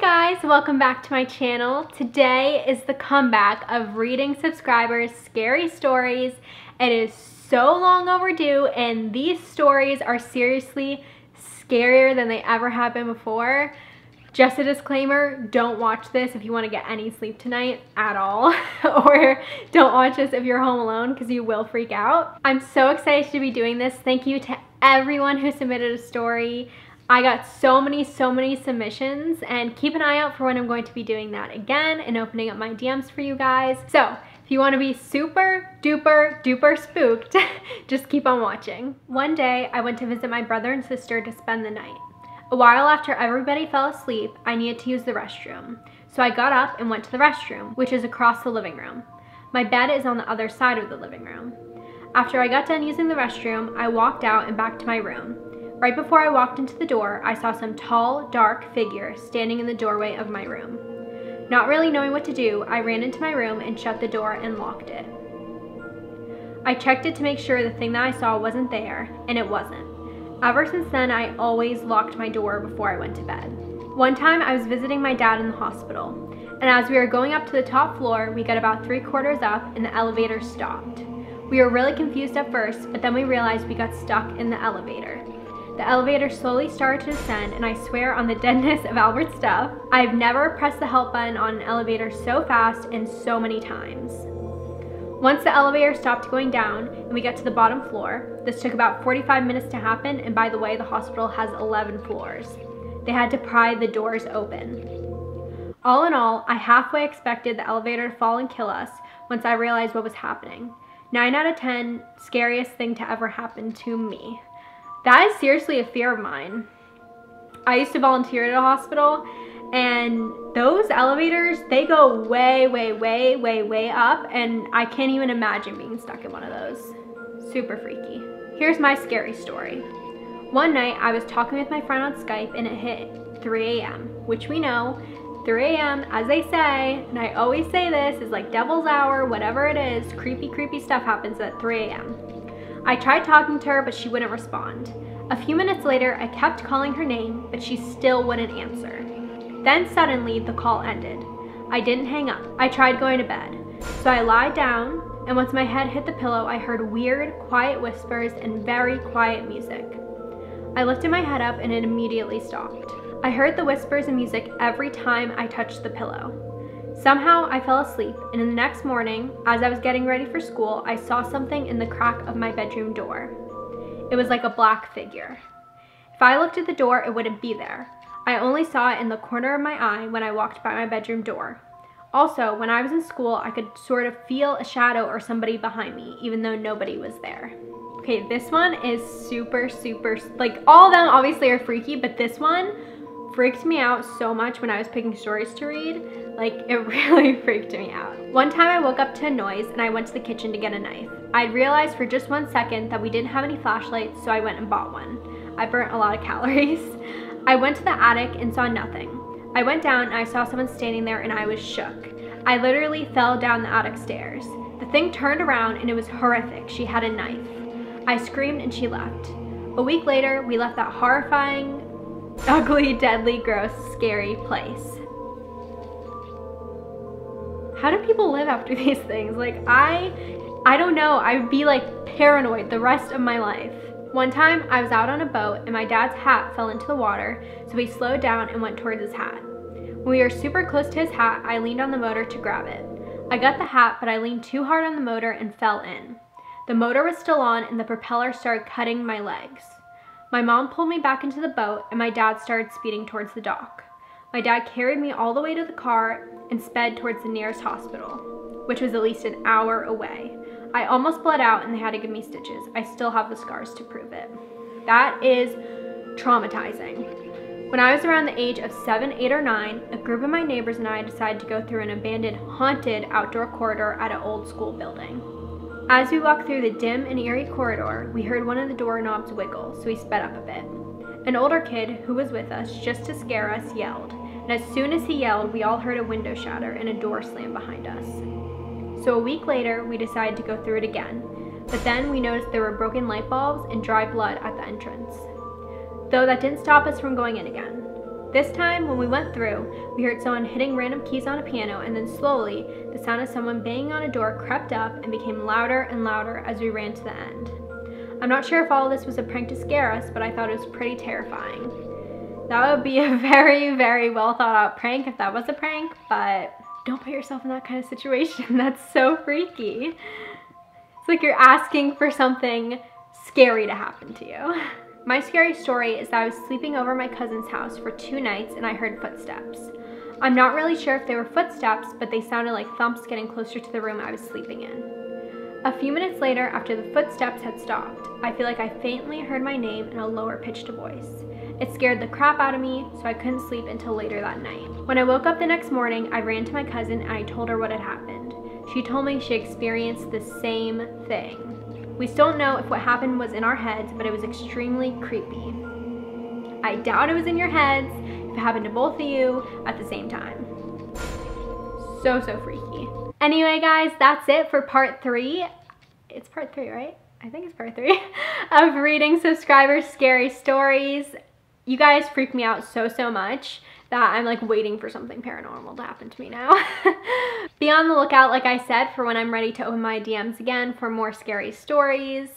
guys, welcome back to my channel. Today is the comeback of reading subscribers' scary stories. It is so long overdue, and these stories are seriously scarier than they ever have been before. Just a disclaimer, don't watch this if you want to get any sleep tonight at all, or don't watch this if you're home alone because you will freak out. I'm so excited to be doing this. Thank you to everyone who submitted a story. I got so many submissions, and keep an eye out for when I'm going to be doing that again and opening up my DMs for you guys. So if you want to be super duper spooked, just keep on watching. One day I went to visit my brother and sister to spend the night. A while after everybody fell asleep, I needed to use the restroom. So I got up and went to the restroom, which is across the living room. My bed is on the other side of the living room. After I got done using the restroom, I walked out and back to my room. Right before I walked into the door, I saw some tall, dark figure standing in the doorway of my room. Not really knowing what to do, I ran into my room and shut the door and locked it. I checked it to make sure the thing that I saw wasn't there, and it wasn't. Ever since then, I always locked my door before I went to bed. One time, I was visiting my dad in the hospital, and as we were going up to the top floor, we got about 3/4 up and the elevator stopped. We were really confused at first, but then we realized we got stuck in the elevator. The elevator slowly started to descend, and I swear on the deadness of Albert's stuff, I've never pressed the help button on an elevator so fast and so many times. Once the elevator stopped going down and we got to the bottom floor, this took about 45 minutes to happen, and by the way, the hospital has 11 floors. They had to pry the doors open. All in all, I halfway expected the elevator to fall and kill us once I realized what was happening. 9 out of 10, scariest thing to ever happen to me. That is seriously a fear of mine. I used to volunteer at a hospital, and those elevators, they go way up, and I can't even imagine being stuck in one of those. Super freaky. Here's my scary story. One night, I was talking with my friend on Skype, and it hit 3 a.m., which we know, 3 a.m., as they say, and I always say this, is like devil's hour, whatever it is, creepy stuff happens at 3 a.m. I tried talking to her, but she wouldn't respond. A few minutes later, I kept calling her name, but she still wouldn't answer. Then suddenly, the call ended. I didn't hang up. I tried going to bed. So I lied down, and once my head hit the pillow, I heard weird, quiet whispers and very quiet music. I lifted my head up, and it immediately stopped. I heard the whispers and music every time I touched the pillow. Somehow I fell asleep, and the next morning, as I was getting ready for school, I saw something in the crack of my bedroom door. It was like a black figure. If I looked at the door, it wouldn't be there. I only saw it in the corner of my eye when I walked by my bedroom door. Also, when I was in school, I could sort of feel a shadow or somebody behind me, even though nobody was there. Okay, this one is super, like all of them obviously are freaky, but this one freaked me out so much when I was picking stories to read. Like, it really freaked me out. One time I woke up to a noise and I went to the kitchen to get a knife. I'd realized for just 1 second that we didn't have any flashlights, so I went and bought one. I burnt a lot of calories. I went to the attic and saw nothing. I went down and I saw someone standing there, and I was shook. I literally fell down the attic stairs. The thing turned around and it was horrific. She had a knife. I screamed and she left. A week later, we left that horrifying, ugly, deadly, gross, scary place. How do people live after these things? Like, I don't know. I would be like paranoid the rest of my life. One time I was out on a boat and my dad's hat fell into the water, so we slowed down and went towards his hat. When we were super close to his hat, I leaned on the motor to grab it. I got the hat, but I leaned too hard on the motor and fell in. The motor was still on and the propeller started cutting my legs. My mom pulled me back into the boat and my dad started speeding towards the dock. My dad carried me all the way to the car and sped towards the nearest hospital, which was at least an hour away. I almost bled out and they had to give me stitches. I still have the scars to prove it. That is traumatizing. When I was around the age of 7, 8, or 9, a group of my neighbors and I decided to go through an abandoned, haunted outdoor corridor at an old school building. As we walked through the dim and eerie corridor, we heard one of the doorknobs wiggle, so we sped up a bit. An older kid who was with us, just to scare us, yelled. And as soon as he yelled, we all heard a window shatter and a door slam behind us. So a week later, we decided to go through it again, but then we noticed there were broken light bulbs and dry blood at the entrance. Though that didn't stop us from going in again. This time, when we went through, we heard someone hitting random keys on a piano, and then slowly, the sound of someone banging on a door crept up and became louder and louder as we ran to the end. I'm not sure if all of this was a prank to scare us, but I thought it was pretty terrifying. That would be a very, very well thought out prank if that was a prank, but don't put yourself in that kind of situation. That's so freaky. It's like you're asking for something scary to happen to you. My scary story is that I was sleeping over my cousin's house for 2 nights and I heard footsteps. I'm not really sure if they were footsteps, but they sounded like thumps getting closer to the room I was sleeping in. A few minutes later, after the footsteps had stopped, I feel like I faintly heard my name in a lower pitched voice. It scared the crap out of me, so I couldn't sleep until later that night. When I woke up the next morning, I ran to my cousin and I told her what had happened. She told me she experienced the same thing. We still don't know if what happened was in our heads, but it was extremely creepy. I doubt it was in your heads if it happened to both of you at the same time. So freaky. Anyway, guys, that's it for part 3. It's part 3, right? I think it's part 3 of reading subscribers' scary stories. You guys freak me out so much that I'm like waiting for something paranormal to happen to me now. Be on the lookout, like I said, for when I'm ready to open my DMs again for more scary stories.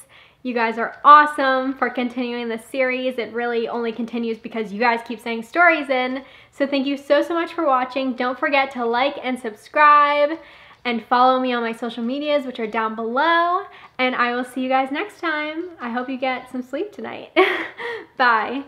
You guys are awesome for continuing this series. It really only continues because you guys keep sending stories in. So thank you so much for watching. Don't forget to like and subscribe and follow me on my social medias, which are down below. And I will see you guys next time. I hope you get some sleep tonight. Bye.